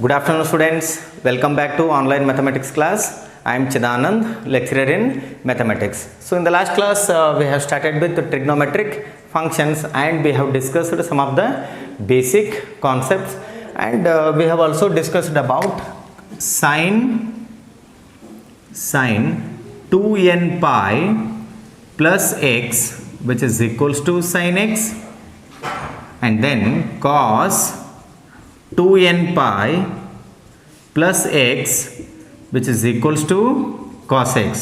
Good afternoon, students. Welcome back to online mathematics class. I am Chidanand, lecturer in mathematics. So in the last class we have started with the trigonometric functions and we have discussed some of the basic concepts, and we have also discussed about sine 2n pi plus x, which is equals to sin x, and then cos 2n pi plus x, which is equals to cos x.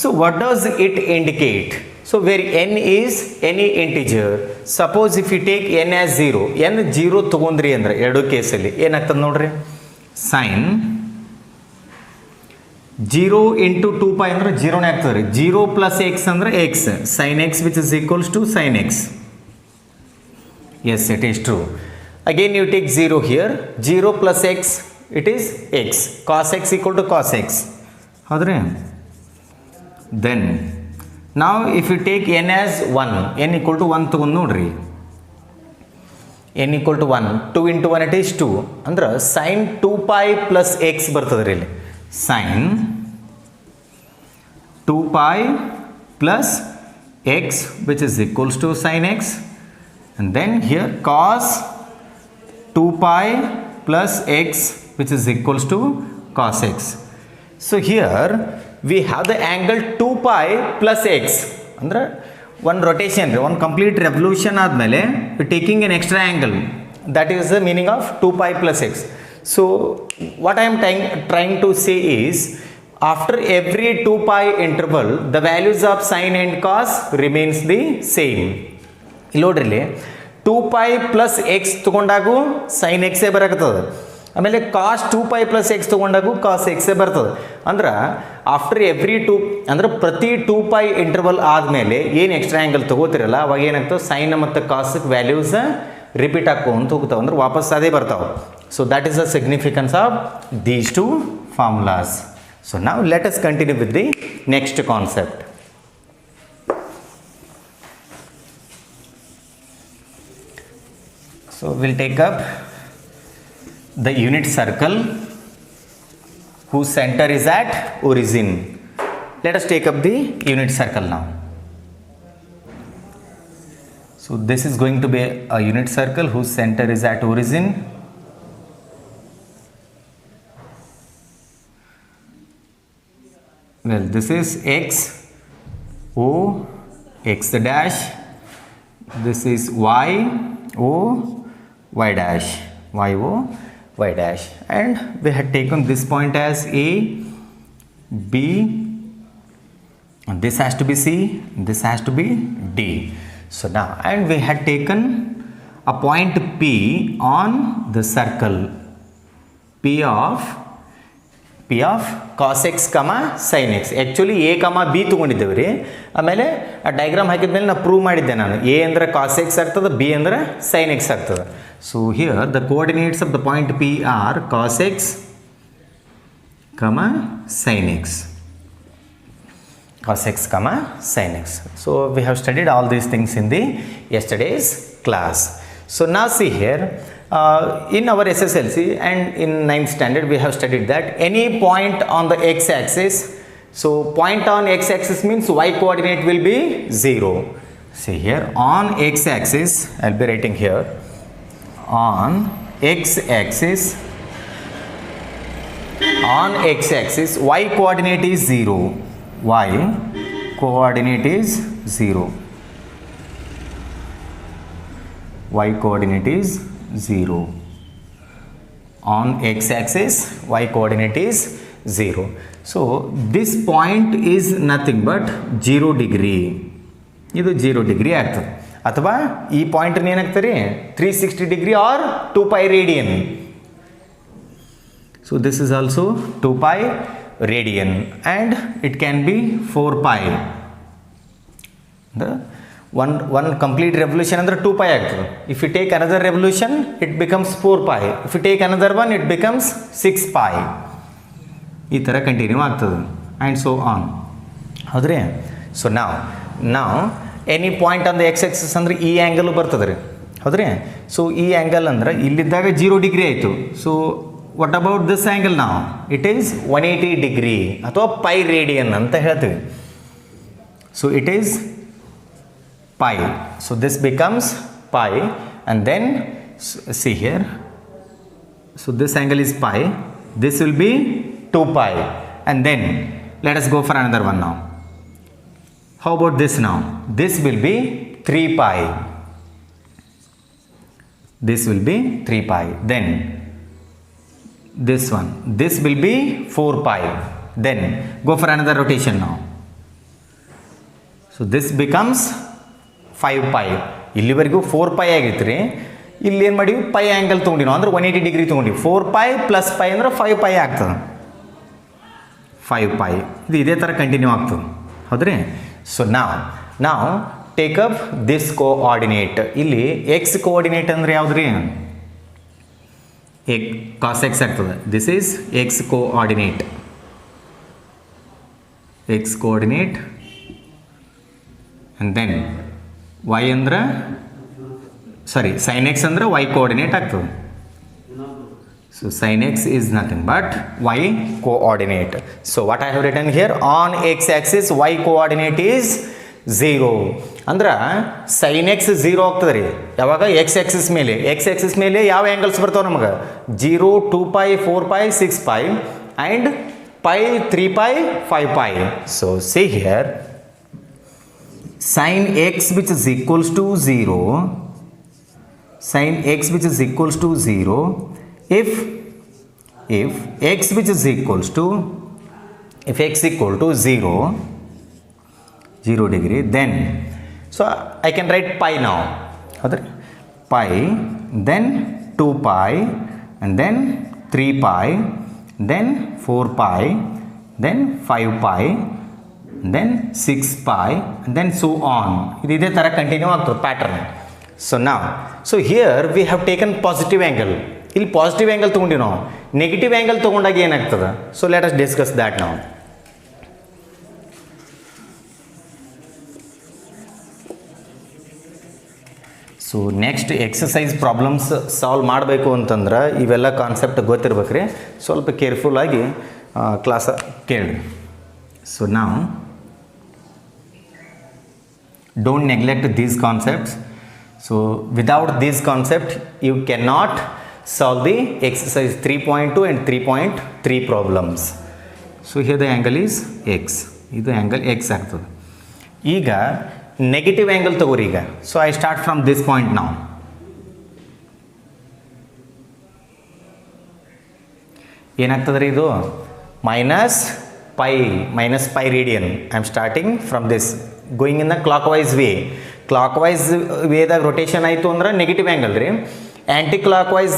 So what does it indicate? So where n is any integer, suppose if you take n as 0, n 0 ತಗೊಂಡ್ರಿ ಅಂದ್ರೆ ಎರಡು ಕೇಸಲ್ಲಿ ಏನಾಗ್ತದೆ ನೋಡ್ರಿ, sin 0 into 2 pi ಅಂದ್ರೆ 0 ನೇ ಆಗ್ತದೆ ರೀ. 0 plus x ಅಂದ್ರೆ x, sin x which is equals to sin x. Yes, it is true. Again you take 0 here, 0 plus x, it is x, cos x equal to cos x. ಹೌದ್ರಿ? Then now if you take n as 1, n equal to 1 ತಗೊಂಡು ನೋಡ್ರಿ, n equal to 1, 2 into 1 it is 2, ಅಂದ್ರೆ sin 2 pi plus x ಬರ್ತದೆ ರೀ ಇಲ್ಲಿ, sin 2 pi plus x which is equals to sin x, and then here cos 2 pi plus x which is equals to cos x. So here we have the angle 2 pi plus x, ಅಂದ್ರೆ one rotation, one complete revolution ಆದಮೇಲೆ we taking an extra angle, that is the meaning of 2 pi plus x. So what I am trying to say is, after every 2 pi interval the values of sin and cos remains the same. ಇಲ್ಲಿ ನೋಡ್ರಿ, 2 pi plus x ತಗೊಂಡಾಗೂ sin x ಬರಕತ್ತದ, ಆಮೇಲೆ cos 2 pi plus x ತಗೊಂಡಾಗೂ cos x ಬರ್ತದೆ. ಅಂದ್ರೆ after every 2, ಅಂದ್ರೆ ಪ್ರತಿ 2 pi interval ಆದಮೇಲೆ ಏನು extra angle ತಗೋತಿರಲ್ಲ ಅವಾಗ ಏನಾಗ್ತವೆ, ಸೈನ್ ಮತ್ತು ಕಾಸ್ ವ್ಯಾಲ್ಯೂಸ್ ರಿಪೀಟ್ ಹಾಕೊಂತ ಹೋಗ್ತಾವೆ, ಅಂದ್ರೆ ವಾಪಸ್ ಅದೇ ಬರ್ತಾವೆ. So that is the significance of these two formulas. So ನಾವು let us continue with the next concept. So we'll take up the unit circle whose center is at origin. Let us take up the unit circle now. So this is going to be a unit circle whose center is at origin. Well, this is x, O, x dash. This is y, O, y dash, y, O, y dash, and we had taken this point as A, B, and this has to be C, this has to be D. So now, and we had taken a point P on the circle, P of cos x, sin x. Actually a, b ತೊಗೊಂಡಿದ್ದೇವೆ ರೀ, ಆಮೇಲೆ ಆ diagram ಹಾಕಿದ್ಮೇಲೆ ನಾನು prove ಮಾಡಿದ್ದೆ ನಾನು, a ಅಂದರೆ cos x ಆಗ್ತದೆ, b ಅಂದರೆ sin x ಆಗ್ತದೆ. So here the coordinates of the point p are cos x, sin x, cos x, sin x. So we have studied all these things in the yesterday's class. So now see here, in our SSLC and in 9th standard we have studied that any point on the x-axis, so point on x-axis means y coordinate will be 0. See here, on x-axis, I'll be writing here, on x-axis y coordinate is 0, y coordinate is 0, y coordinate is 0. On x-axis y coordinate is 0. So this point is nothing but 0 degree. ಇದು 0 degree ಆಗ್ತದೆ, ಅಥವಾ ಈ point ಏನಾಗ್ತದೆ 360 degree or 2 pi radian. So this is also 2 pi radian and it can be 4 pi. The one complete revolution under 2 pi ಆಗ್ತದೆ. If you take another revolution it becomes 4 pi. If you take another one it becomes 6 pi. ಈ ಥರ continue ಆಗ್ತದೆ and so on. ಹೌದ್ರಿ? So now any point on the x-axis ಅಂದ್ರೆ ಈ angle ಬರ್ತದೆ ರೀ, ಹೌದ್ರಿ. ಸೊ ಈ ಆ್ಯಂಗಲ್ ಅಂದ್ರೆ ಇಲ್ಲಿದ್ದಾಗ 0 ಡಿಗ್ರಿ ಆಯಿತು. So what about this angle ನಾವು, ಇಟ್ ಈಸ್ 180 ಡಿಗ್ರಿ ಅಥವಾ ಪೈ ರೇಡಿಯನ್ ಅಂತ ಹೇಳ್ತೀವಿ. So it is pi. So this becomes pi, and then see here. So this angle is pi. This will be 2 pi, and then let us go for another one now. How about this now? This will be 3 pi. This will be 3 pi. Then this one. This will be 4 pi. Then go for another rotation now. So this becomes 5 pi. ಇಲ್ಲಿವರೆಗೂ 4 pi ಆಗಿತ್ತು ರೀ. ಇಲ್ಲಿ ಏನು ಮಾಡಿವಿ, pi angle ತೊಗೊಂಡಿವಿ ನಾವು, ಅಂದ್ರೆ 180 degree ತೊಗೊಂಡಿವಿ. 4 pi plus pi ಅಂದ್ರೆ 5 pi ಆಗ್ತದೆ. 5 pi ಇದು ಇದೇ ಥರ ಕಂಟಿನ್ಯೂ ಆಗ್ತದೆ, ಹೌದ್ರಿ. ಸೊ ನಾವು ಟೇಕ್ ಅಪ್ ದಿಸ್ ಕೋಆರ್ಡಿನೇಟ್. ಇಲ್ಲಿ ಎಕ್ಸ್ ಕೋಆರ್ಡಿನೇಟ್ ಅಂದ್ರೆ ಯಾವ್ದು ರೀ, ಕಾಸ್ ಎಕ್ಸ್ ಆಗ್ತದೆ. This is x coordinate. X coordinate and then y ಅಂದ್ರೆ sin x ಅಂದ್ರೆ y ಕೋಆರ್ಡಿನೇಟ್ ಆಗ್ತದೆ. So sin x is nothing but y coordinate. So what I have written here, on x axis y coordinate is 0. ಅಂದ್ರೆ sin x 0 ಆಗ್ತದೆ ರೀ ಯಾವಾಗ x axis ಮೇಲೆ ಯಾವ angles ಬರ್ತಾವೆ ನಮಗೆ, 0, 2 pi, 4 pi, 6 pi and pi, 3 pi, 5 pi. So see here, sin x which is equals to 0, sin x which is equals to 0, if x which is equals to, if x equal to 0 degree, then so I can write pi now, pi, then 2 pi, and then 3 pi, then 4 pi, then 5 pi, then 6 pi, and then so on. ಇದೇ ಥರ continue ಆಗ್ತದೆ pattern. So here we have taken positive angle. ಇಲ್ಲಿ positive angle ತೊಗೊಂಡಿವಿ ನಾವು. Negative angle ತೊಗೊಂಡಾಗ ಏನಾಗ್ತದೆ, so let us discuss that ನಾವು. So next exercise problems solve ಮಾಡಬೇಕು ಅಂತಂದ್ರೆ ಇವೆಲ್ಲ ಕಾನ್ಸೆಪ್ಟ್ ಗೊತ್ತಿರ್ಬೇಕು ರೀ. ಸ್ವಲ್ಪ ಕೇರ್ಫುಲ್ಲಾಗಿ ಕ್ಲಾಸ ಕೇಳಿ. ಸೊ ನಾವು don't neglect these concepts. So without this concept you cannot solve the exercise 3.2 and 3.3 problems. So here the angle is x, ಇದು angle x ಆಗ್ತದೆ. ಈಗ ನೆಗೆಟಿವ್ ಆ್ಯಂಗಲ್ ತಗೋರಿ ಈಗ. So I start from this point ನಾವು. ಏನಾಗ್ತದೆ ರೀ ಇದು, minus pi radian. I am starting from this, going in the clockwise way. Clockwise ವೇದಾಗ ರೊಟೇಷನ್ ಆಯಿತು ಅಂದ್ರೆ ನೆಗೆಟಿವ್ ಆ್ಯಂಗಲ್ ರೀ. ಆ್ಯಂಟಿ ಕ್ಲಾಕ್ವೈಸ್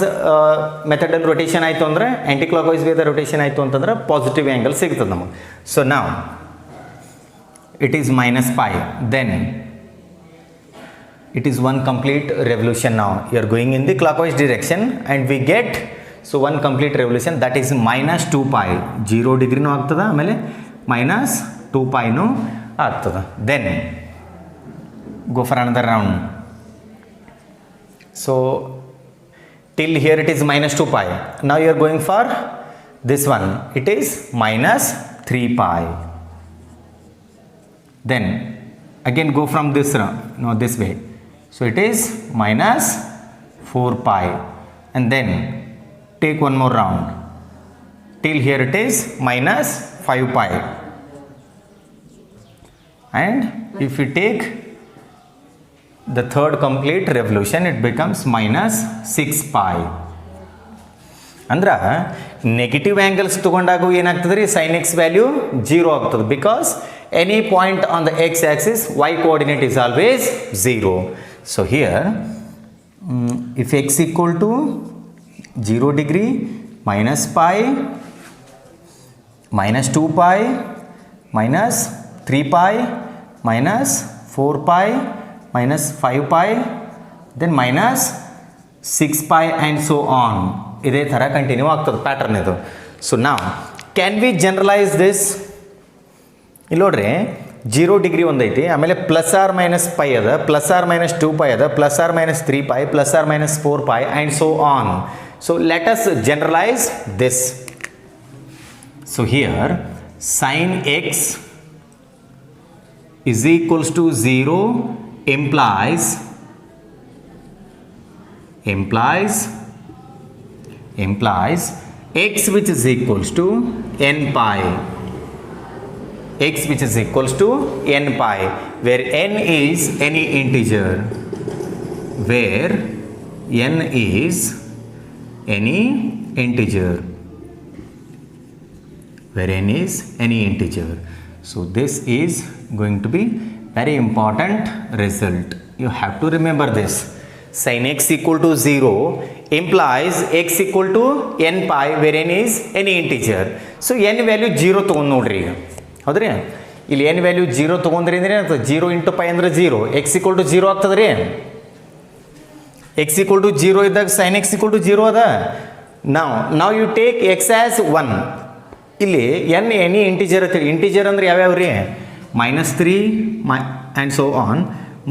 ಮೆಥಡಲ್ಲಿ ರೊಟೇಷನ್ ಆಯಿತು ಅಂದರೆ, ಆ್ಯಂಟಿ ಕ್ಲಾಕ್ವೈಸ್ ವೇದ ರೊಟೇಷನ್ ಆಯಿತು ಅಂತಂದ್ರೆ ಪಾಸಿಟಿವ್ ಆ್ಯಂಗಲ್ ಸಿಗ್ತದೆ ನಮಗೆ. ಸೊ ನಾವು it is minus pi, then it is one complete revolution. Now you are going in the clockwise direction and we get, so one complete revolution, that is minus 2 pi. 0 ಡಿಗ್ರಿನೂ ಆಗ್ತದೆ, ಆಮೇಲೆ minus 2 piನೂ ಆಗ್ತದೆ. Then go for another round. So till here it is minus 2 pi. Now you are going for this one, it is minus 3 pi. Then again go from this round, no, this way. So it is minus 4 pi, and then take one more round till here it is minus 5 pi, and if you take the third complete revolution it becomes minus 6 pi. ಅಂದ್ರೆ negative angles ತೊಗೊಂಡಾಗೂ ಏನಾಗ್ತದೆ ರೀ, sin x value 0 ಆಗ್ತದೆ, because any point on the x axis y coordinate is always 0. So here if x equal to 0 degree, minus pi, minus 2 pi, minus 3 pi, minus 4 pi, minus 5 pi, then minus 6 pi and so on. ಇದೇ ಥರ continue ಆಗ್ತದೆ pattern ಇದು. So ನಾವು can we generalise this? ಇಲ್ಲಿ ನೋಡ್ರಿ, 0 degree ಒಂದೈತಿ, ಆಮೇಲೆ plus or minus pi ಅದ, ಪ್ಲಸ್ ಆರ್ ಮೈನಸ್ 2 ಪೈ ಅದ, plus or minus 3 pi, plus or minus 4 pi and so on. So let us generalise this. So here sin x is equals to 0 implies x which is equals to n pi, x which is equals to n pi, where n is any integer, where n is any integer, where n is any integer. So this is going to be very important result. You have to remember this. Sin x equal to 0 implies x equal to n pi, where n is any integer. So n value 0 ತೊಗೊಂಡು ನೋಡ್ರಿ ಈಗ, ಹೌದ್ರಿ? ಇಲ್ಲಿ n value 0 ತೊಗೊಂಡ್ರಿ ಅಂದ್ರೆ ಏನಾಗ್ತದೆ? 0 into pi ಅಂದ್ರೆ 0, x equal to 0 ಆಗ್ತದೆ ರೀ. x equal to 0 ಇದ್ದಾಗ sin x equal to 0 ಅದ. now you take x as 1. ಇಲ್ಲಿ n ಎನಿ ಇಂಟಿಜರ್ ಅಂತೀವಿ. ಇಂಟಿಜರ್ ಅಂದ್ರೆ ಯಾವ್ಯಾವ ರೀ? -3 and so on,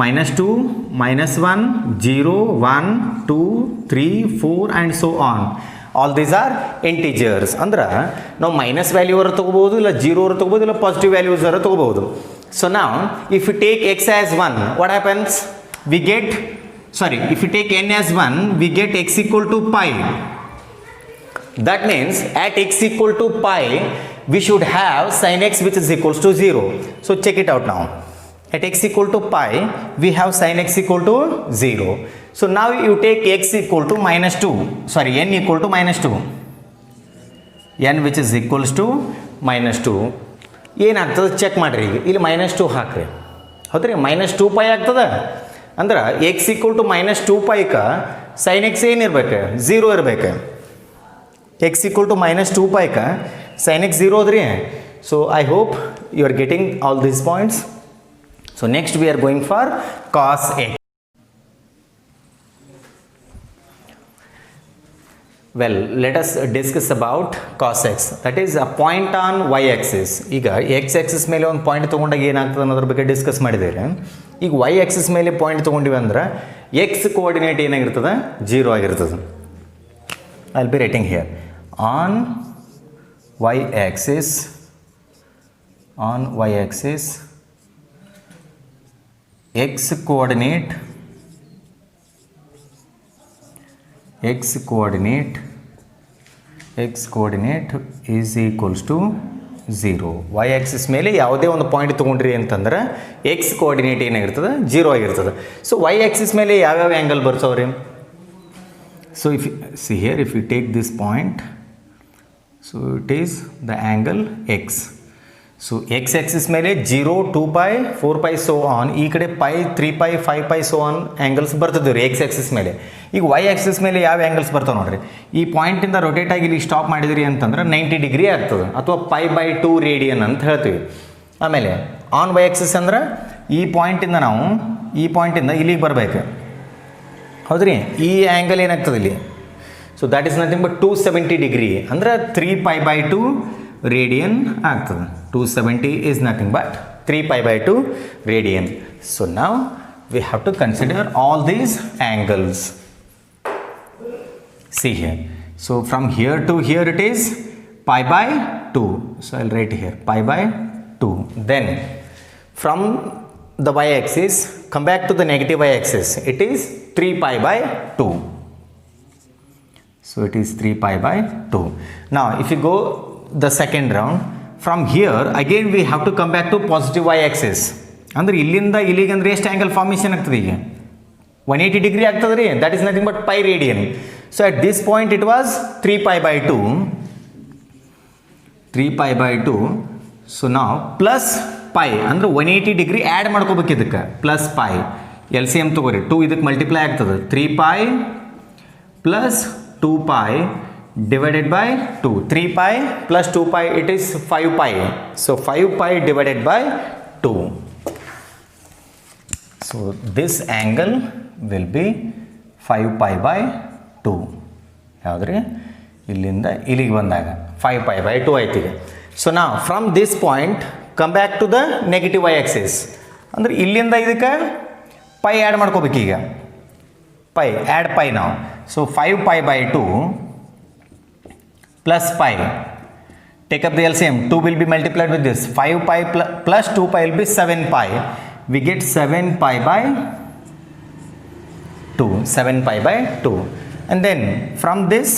-2, -1, 0, 1, 2, 3, 4 and so on. All these are integers. ಅಂದ್ರೆ ನಾವು ಮೈನಸ್ ವ್ಯಾಲ್ಯೂ ಅವರ ತೊಗೋಬೋದು, ಇಲ್ಲ 0 ಅವರ ತೊಗೋಬೋದು, ಇಲ್ಲ ಪಾಸಿಟಿವ್ ವ್ಯಾಲ್ಯೂಸ್ ಅವರ ತೊಗೋಬೋದು. ಸೊ ನಾವು if you take x as 1, what happens? We get, sorry, if you take n as 1, we get x equal to pi. That means at x equal to pi, we should have sin x which is equals to 0. So check it out now. At x equal to pi, we have sin x equal to 0. So now you take x equal to -2, sorry, n equal to -2. n which is equals to -2. ಏನಾಗ್ತದೆ check ಮಾಡಿರಿ. ಇಲ್ಲಿ -2 ಹಾಕ್ರಿ, ಹೌದ್ರಿ? -2 pi ಆಗ್ತದೆ. ಅಂದ್ರೆ x equal to -2 ಪೈಕ sin x ಏನಿರ್ಬೇಕು? 0 ಇರ್ಬೇಕು. x equal to -2 ಪೈಕ sin x 0 ಅದ್ರಿ. So I hope you are getting all these points. So next we are going for cos x. Well, let us discuss about cos x. That is a point on y axis. ಈಗ x axis ಮೇಲೆ ಒಂದು point ತೊಗೊಂಡಾಗ ಏನಾಗ್ತದೆ ಅನ್ನೋದ್ರ ಬಗ್ಗೆ discuss ಮಾಡಿದ್ದೇವೆ. ಈಗ y axis ಮೇಲೆ ಪಾಯಿಂಟ್ ತೊಗೊಂಡಿವಿ ಅಂದ್ರೆ x ಕೋಆರ್ಡಿನೇಟ್ ಏನಾಗಿರ್ತದೆ? 0 ಆಗಿರ್ತದೆ. I will be writing here on y axis x coordinate is equals to 0. y axis ಮೇಲೆ ಯಾವುದೇ ಒಂದು ಪಾಯಿಂಟ್ ತೊಗೊಂಡ್ರಿ ಅಂತಂದ್ರೆ x ಕೋಆರ್ಡಿನೇಟ್ ಏನಾಗಿರ್ತದೆ? 0 ಆಗಿರ್ತದೆ. ಸೊ y axis ಮೇಲೆ ಯಾವ್ಯಾವ ಆ್ಯಂಗಲ್ ಬರ್ತಾವ್ರಿ? So if see here, if you take this point, so it is the angle x. So x axis ಮೇಲೆ 0, 2 pi, 4 pi ಸೋ ಆನ್, ಈ ಕಡೆ pi, 3 pi, 5 pi so on angles ಬರ್ತದೆ ರೀ x axis ಮೇಲೆ. ಈಗ y axis ಮೇಲೆ ಯಾವ angles ಬರ್ತಾವೆ ನೋಡ್ರಿ. ಈ ಪಾಯಿಂಟಿಂದ ರೊಟೇಟ್ ಆಗಿ ಇಲ್ಲಿ ಸ್ಟಾಪ್ ಮಾಡಿದಿರಿ ಅಂತಂದ್ರೆ 90 ಡಿಗ್ರಿ ಆಗ್ತದೆ, ಅಥವಾ π/2 ರೇಡಿಯನ್ ಅಂತ ಹೇಳ್ತೀವಿ. ಆಮೇಲೆ ಆನ್ y axis ಅಂದ್ರೆ ಈ ಪಾಯಿಂಟಿಂದ ನಾವು ಈ ಪಾಯಿಂಟಿಂದ ಇಲ್ಲಿಗೆ ಬರಬೇಕು, ಹೌದ್ರಿ? ಈ ಆ್ಯಂಗಲ್ ಏನಾಗ್ತದೆ ಇಲ್ಲಿ? So that is nothing but 270 degree, ಅಂದ್ರೆ 3π/2 ರೇಡಿಯನ್ ಆಗ್ತದೆ. 270 is nothing but 3π/2 radian. So now we have to consider all these angles. See here. So from here to here it is π/2. So I'll write here π/2. Then from the y-axis, come back to the negative y-axis. It is 3π/2. So it is 3π/2. Now if you go the second round, from here again we have to come back to positive y-axis. ಅಂದ್ರೆ ಇಲ್ಲಿಂದ ಇಲ್ಲಿಗೆ ಅಂದ್ರೆ ಎಷ್ಟು angle formation ಆಗ್ತದೆ? ಈಗ 180 degree ಆಗ್ತದೆ ರೀ. That is nothing but pi radian. So at this point it was 3π/2. So ನಾವು ಪ್ಲಸ್ ಪೈ ಅಂದ್ರೆ 180 ಡಿಗ್ರಿ ಆ್ಯಡ್ ಮಾಡ್ಕೋಬೇಕು ಇದಕ್ಕೆ, plus pi. L C M ತಗೋರಿ, 2 ಇದಕ್ಕೆ ಮಲ್ಟಿಪ್ಲೈ ಆಗ್ತದೆ. 3π plus 2π divided by 2. 3π plus 2π, it is 5π. So 5π divided by 2. So this angle will be 5π/2. ಯಾವ್ದ್ರಿ? ಇಲ್ಲಿಂದ ಇಲ್ಲಿಗೆ ಬಂದಾಗ 5π/2 ಆಯ್ತು ಈಗ. ಸೊ ನಾವು from this point come back to the negative y axis ಅಂದ್ರೆ ಇಲ್ಲಿಂದ ಇದಕ್ಕೆ ಪೈ ಆ್ಯಡ್ ಮಾಡ್ಕೋಬೇಕು ಈಗ pi, add pi now. So 5 pi by 2 plus pi. Take up the LCM. 2 will be multiplied with this. 5 pi plus 2 pi will be 7 pi. We get 7 pi by 2. 7 pi by 2. And then from this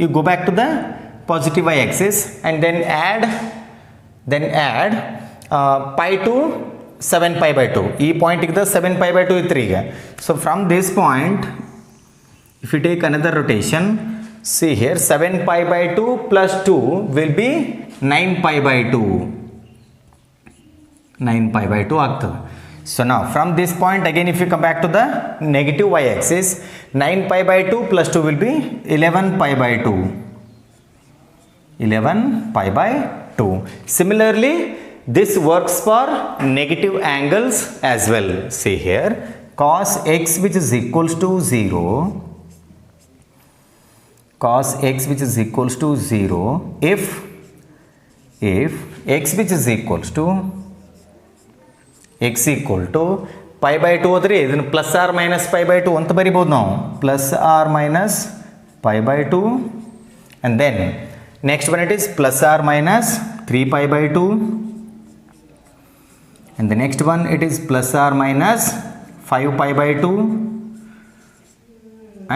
you go back to the positive y axis and then add pi to 7 pi by 2. E point is the 7 pi by 2 is 3. So from this point, if you take another rotation, see here 7 pi by 2 plus 2 will be 9 pi by 2. 9 pi by 2 ಆಗ್ತದೆ. So now from this point again if you come back to the negative y axis, 9 pi by 2 plus 2 will be 11 pi by 2. 11 pi by 2. Similarly, this works for negative angles as well. See here, cos x which is equals to 0, cos x which is equals to 0 if x which is equals to x equal to pi by 2 ಹೋದ್ರೆ ಇದನ್ನು plus or minus pi by 2 ಅಂತ ಬರಿಬೋದು ನಾವು plus or minus pi by 2 and then next one it is plus r minus 3 pi by 2 and the next one it is plus r minus 5 pi by 2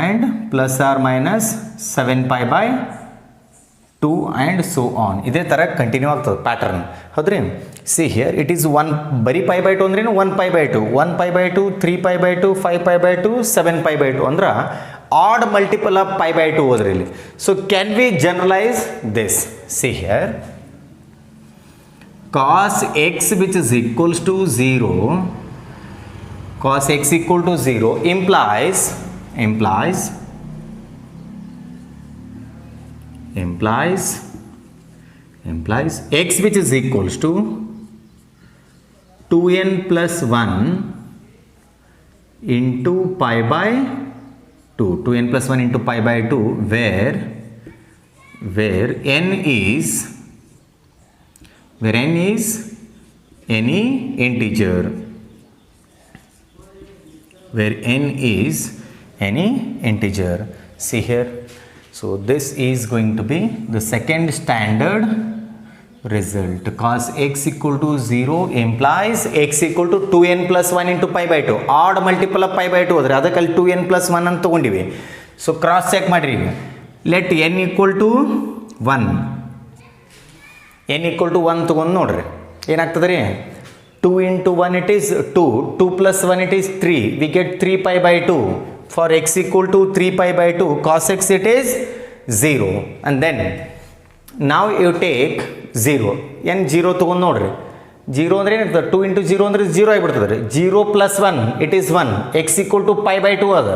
and plus r minus 7 pi by 2 and so on. ಇದೇ ಥರ continue ಆಗ್ತದೆ pattern ಹೌದ್ರಿ. See here it is 1 ಬರೀ pi by 2 ಅಂದ್ರೇನು 1 pi by 2, 1 pi by 2, 3 pi by 2, 5 pi by 2, 7 pi by 2 ಅಂದ್ರೆ odd multiple of pi by 2 ಹೋದ್ರಿ ಇಲ್ಲಿ. So can we generalise this? See here cos x which is equals to 0, cos x equal to 0 implies x which is equals to 2n plus 1 into pi by 2, 2n plus 1 into pi by 2 where n is any integer, where n is any integer. See here, so this is going to be the second standard result. Cos x equal to 0 implies x equal to 2n plus 1 into pi by 2, odd multiple of pi by 2 ಹೋದ್ರೆ ಅದಕ್ಕೆ 2n plus 1 ಅಂತ ತಗೊಂಡಿವಿ. So cross check ಮಾಡಿರಿ. Let n equal to 1, n equal to 1 ತಗೊಂಡು ನೋಡ್ರಿ ಏನಾಗ್ತದೆ ರೀ. 2 into 1 it is 2, 2 plus 1 it is 3, we get 3 pi by 2. For x equal to 3 pi by 2, cos x it is 0. And then now you take 0, n 0 ತಗೊಂಡು ನೋಡ್ರಿ. 0 ಅಂದ್ರೆ ಏನಾಗ್ತದೆ, 2 into 0 ಅಂದರೆ 0 ಆಗಿಬಿಡ್ತದೆ ರೀ. 0 plus 1 it is 1, x equal to pi by 2 ಅದ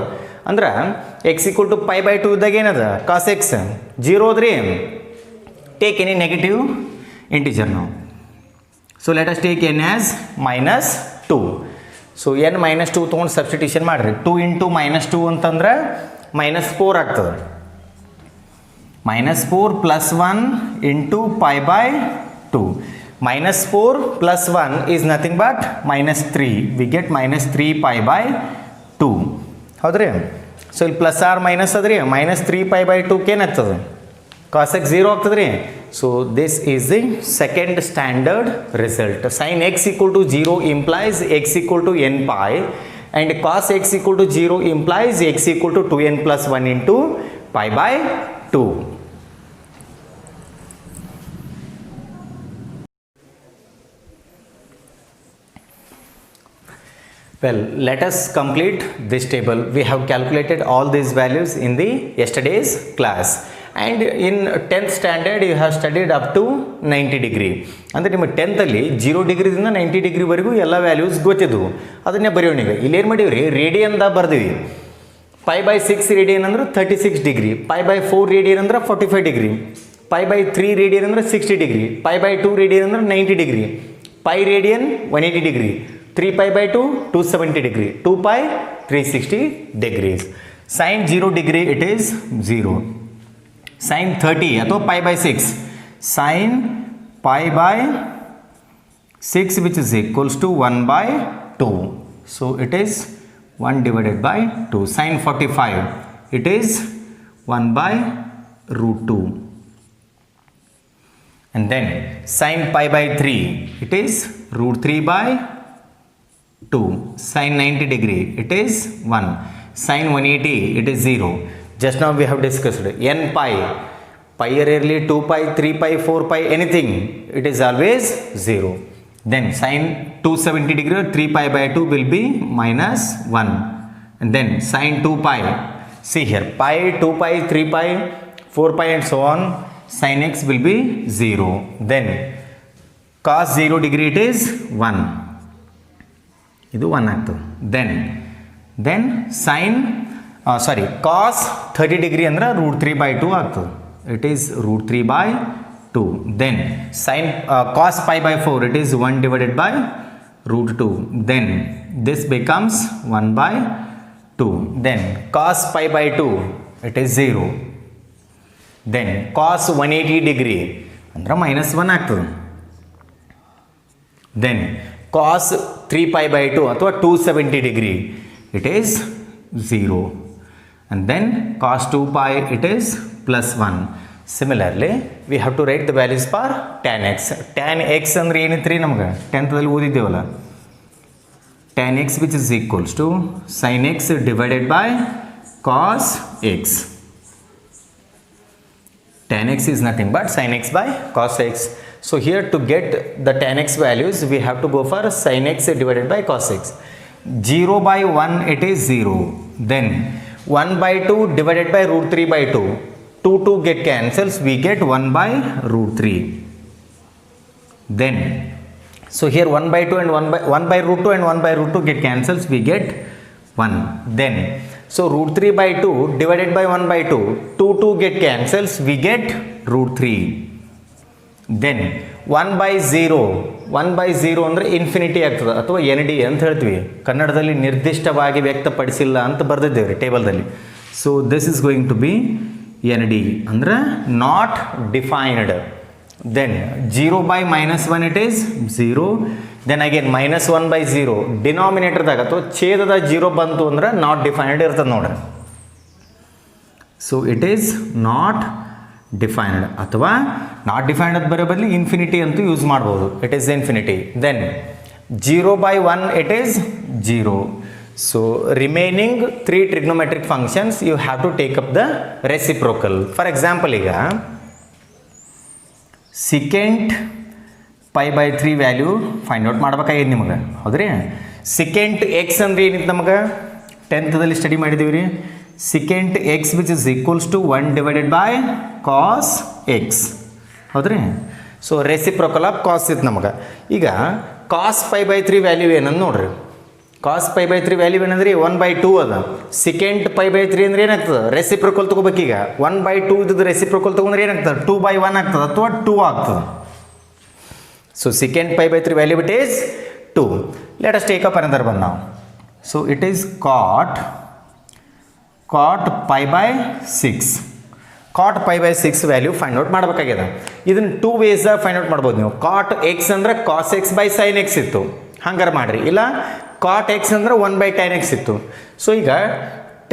ಅಂದ್ರೆ x equal to pi by 2 ಇದ್ದಾಗ ಏನದ cos x 0 ಅದ್ರಿ. Take any negative integer now. So let us take n as minus 2. So n minus 2 ತಗೊಂಡು substitution ಮಾಡಿರಿ. 2 into minus 2 ಅಂತಂದ್ರೆ minus 4 ಆಗ್ತದೆ. minus 4 plus 1 into pi by 2. minus 4 plus 1 is nothing but minus 3. We get minus 3 pi by 2. ಹೌದ್ರಿ. So ಇಲ್ಲಿ plus or minus ಅದ್ರಿ. minus 3 pi by 2 ಏನಾಗ್ತದೆ, cos x 0 ಆಗ್ತದೆ ರೀ. So this is the second standard result. Sin x equal to 0 implies x equal to n pi and cos x equal to 0 implies x equal to 2n plus 1 into pi by 2. Well, let us complete this table. We have calculated all these values in the yesterday's class. And in 10th standard you have studied up to 90 degree. ಅಂದರೆ ನಿಮ್ಮ 10th ಅಲ್ಲಿ 0 ಡಿಗ್ರಿದಿಂದ 90 ಡಿಗ್ರಿವರೆಗೂ ಎಲ್ಲ values ಗೊತ್ತಿದ್ವು. ಅದನ್ನೇ ಬರೆಯೋಣ ಈಗ. ಇಲ್ಲೇನು ಮಾಡೀವಿ, ರೇಡಿಯನ್ದ ಬರ್ದೀವಿ. Pi by 6 radian ಅಂದ್ರೆ 36 ಡಿಗ್ರಿ, ಪೈ ಬೈ 4 ರೇಡಿಯನ್ ಅಂದ್ರೆ 45 ಡಿಗ್ರಿ, ಪೈ ಬೈ 3 ರೇಡಿಯನ್ ಅಂದ್ರೆ 60 ಡಿಗ್ರಿ, ಪೈ ಬೈ 2 ರೇಡಿಯನ್ ಅಂದ್ರೆ 90 degree, pi radian 180 degree, 3 pi by 2 270 degree, 2 pi 360 degrees. Sin 0 degree it is 0. Sin 30 ಅಥವಾ pi by 6, sin pi by 6 which is equals to 1 by 2. So it is 1 divided by 2. Sin 45, it is 1 by root 2. And then sin pi by 3, it is root 3 by 2. Sin 90 degree, it is 1. Sin 180, it is 0. Just now we have discussed n pi. Pi rarely 2 pi, 3 pi, 4 pi, anything. It is always 0. Then sin 270 degree, 3 pi by 2 will be minus 1. And then sin 2 pi. See here, pi, 2 pi, 3 pi, 4 pi and so on. Sin x will be 0. Then cos 0 degree, it is 1. ಇದು 1 ಆಗ್ತದೆ. Then sin cos 30 degree ಅಂದ್ರೆ root 3 by 2 ಆಗ್ತದೆ. It is root 3 by 2. Then sin cos pi by 4, it is 1 divided by root 2. Then this becomes 1 by 2. Then cos pi by 2, it is 0. Then cos 180 degree ಅಂದ್ರೆ minus 1 ಆಗ್ತದೆ. Then cos 3 pi by 2 ಅಥವಾ 270 degree, it is 0. And then cos 2 pi, it is plus 1. Similarly, we have to write the values for tan x. Tan x ಅಂದ್ರೆ ಏನಿತ್ತು ರೀ ನಮ್ಗೆ 10th ದಲ್ಲಿ ಓದಿದ್ದೇವಲ್ಲ. Tan x which is equals to sin x divided by cos x. Tan x is nothing but sin x by cos x. So here to get the tan x values, we have to go for sin x divided by cos x. 0 by 1, it is 0. Then 1 by 2 divided by root 3 by 2. 2 get cancels, we get 1 by root 3. Then so here 1 by 2 and 1 by root 2 and 1 by root 2 get cancels, we get 1. Then so root 3 by 2 divided by 1 by 2, 2 get cancels, we get root 3. Then 1 by 0 ಅಂದರೆ infinity ಆಗ್ತದೆ ಅಥವಾ N D ಅಂತ ಹೇಳ್ತೀವಿ. ಕನ್ನಡದಲ್ಲಿ ನಿರ್ದಿಷ್ಟವಾಗಿ ವ್ಯಕ್ತಪಡಿಸಿಲ್ಲ ಅಂತ ಬರೆದಿದ್ದೇವೆ ಟೇಬಲ್ದಲ್ಲಿ. So this is going to be N D ಅಂದರೆ not defined. Then 0 by minus 1, it is 0. Then again minus 1 by 0 ಡಿನಾಮಿನೇಟರ್ದಾಗ ಅಥವಾ ಛೇದದ 0 ಬಂತು ಅಂದ್ರೆ ನಾಟ್ ಡಿಫೈನ್ಡ್ ಇರ್ತದೆ ನೋಡ್ರಿ. So it is not defined ಅಥವಾ ನಾಟ್ ಡಿಫೈನ್ಡ್ ಅಂತ ಬರೋ ಬದಲು ಇನ್ಫಿನಿಟಿ ಅಂತೂ ಯೂಸ್ ಮಾಡ್ಬೋದು. It is infinity. Then 0 by 1, it is 0. So remaining 3 trigonometric functions, you have to take up the reciprocal. For example, ಈಗ secant pi by 3 value find out ಮಾಡ್ಬೇಕಾಗಿದೆ ನಿಮಗೆ, ಹೌದ್ರಿ? secant x ಅಂದ್ರೆ ಏನಿತ್ತು ನಮಗೆ 10th ದಲ್ಲಿ ಸ್ಟಡಿ ಮಾಡಿದೀವಿ ರೀ. secant x which is equals to 1 divided by cos x, ಹೌದ್ರಿ? ಸೊ ರೆಸಿಪ್ರೋಕಲ್ ಆಫ್ ಕಾಸ್ ಇತ್ತು ನಮಗೆ. ಈಗ cos pi by 3 ವ್ಯಾಲ್ಯೂ ಏನಂದು ನೋಡ್ರಿ. cos pi by 3 ವ್ಯಾಲ್ಯೂ ಏನಂದ್ರೆ 1 by 2 ಅದ. secant pi by 3 ಅಂದ್ರೆ ಏನಾಗ್ತದೆ? ರೆಸಿಪ್ರೋಕಲ್ ತಗೋಬೇಕೀಗ. 1 by 2 ಇದ್ದದ್ದು ರೆಸಿಪ್ರೋಕಲ್ ತಗೊಂಡ್ರೆ ಏನಾಗ್ತದೆ? 2 by 1 ಆಗ್ತದೆ ಅಥವಾ 2 ಆಗ್ತದೆ. So secant pi by 3 value it is 2. Let us take up another one now. So it is cot pi by 6. cot pi by 6 value find out ಮಾಡಬೇಕಾಗಿದೆ. ಇದನ್ನು 2 ways ಫೈಂಡ್ ಔಟ್ ಮಾಡ್ಬೋದು ನೀವು. cot x ಅಂದ್ರೆ cos x by sin x ಇತ್ತು, ಹಂಗಾರೆ ಮಾಡಿರಿ. ಇಲ್ಲ cot x ಅಂದ್ರೆ 1 by tan x ಇತ್ತು. ಸೊ ಈಗ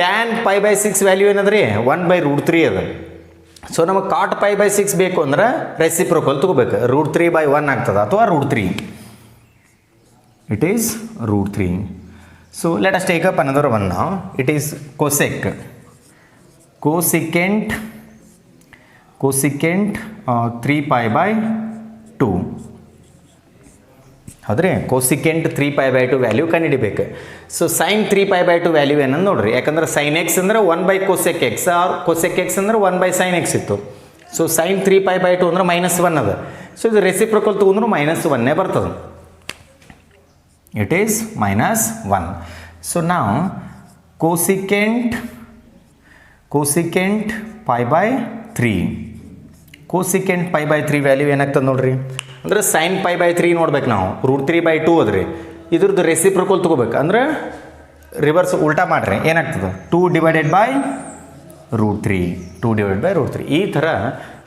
tan pi by 6 ವ್ಯಾಲ್ಯೂ ಏನಂದ್ರೆ 1 by root 3 ಅದ. ಸೊ ನಮಗೆ cot pi by 6 ಬೇಕು ಅಂದ್ರೆ ರೆಸಿಪ್ರೋಕಲ್ ತಗೋಬೇಕು. root 3 by 1 ಆಗ್ತದೆ ಅಥವಾ root 3. It is root 3. So let us take up another one now. It is cosec. Cosecant 3 pi by 2. ಹೌದ್ರಿ? cosecant 3 pi by 2 value ಕಂಡುಹಿಡಿಬೇಕು. So sin 3 pi by 2 value ಏನಂದು ನೋಡ್ರಿ. ಯಾಕಂದ್ರೆ sin x ಅಂದ್ರೆ 1 by cosec x or cosec x ಅಂದ್ರೆ 1 by sin x ಇತ್ತು. So sin 3 pi by 2 ಅಂದ್ರೆ -1 ಅದ. ಸೊ ಇದು ರೆಸಿಪ್ರೋಕಲ್ ತಗೊಂಡ್ರು -1 ಬರ್ತದೆ. It is -1. So now cosecant pi by 3. cosecant pi by 3 value ಏನಾಗ್ತದೆ ನೋಡ್ರಿ. ಅಂದ್ರೆ sin pi by 3 ನೋಡ್ಬೇಕು ನಾವು. root 3 by 2 ಅದ್ರಿ. ಇದ್ರದ್ದು ರೆಸಿಪ್ರೋಕಲ್ ತಗೋಬೇಕು. ಅಂದ್ರೆ ರಿವರ್ಸ್ ಉಲ್ಟಾ ಮಾಡ್ರಿ. ಏನಾಗ್ತದೆ? 2 divided by √3 2/√3 ಈ ಥರ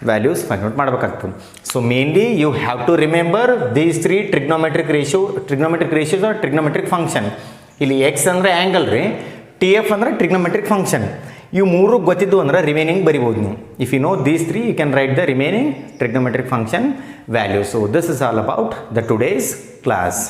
ವ್ಯಾಲ್ಯೂಸ್ ಫೈಂಡ್ ಔಟ್ ಮಾಡಬೇಕಾಗ್ತದೆ. So mainly you have to remember these 3 trigonometric ratios or trigonometric function. ಇಲ್ಲಿ ಎಕ್ಸ್ ಅಂದರೆ ಆ್ಯಂಗಲ್ ರೀ, ಟಿ ಎಫ್ ಅಂದರೆ ಟ್ರಿಗ್ನೋಮೆಟ್ರಿಕ್ ಫಂಕ್ಷನ್. ಇವು ಮೂರು ಗೊತ್ತಿದ್ದು ಅಂದ್ರೆ ರಿಮೈನಿಂಗ್ ಬರಿಬೋದು ನೀವು. If you know these 3 you can write the remaining trigonometric function value. So this is all about the today's class.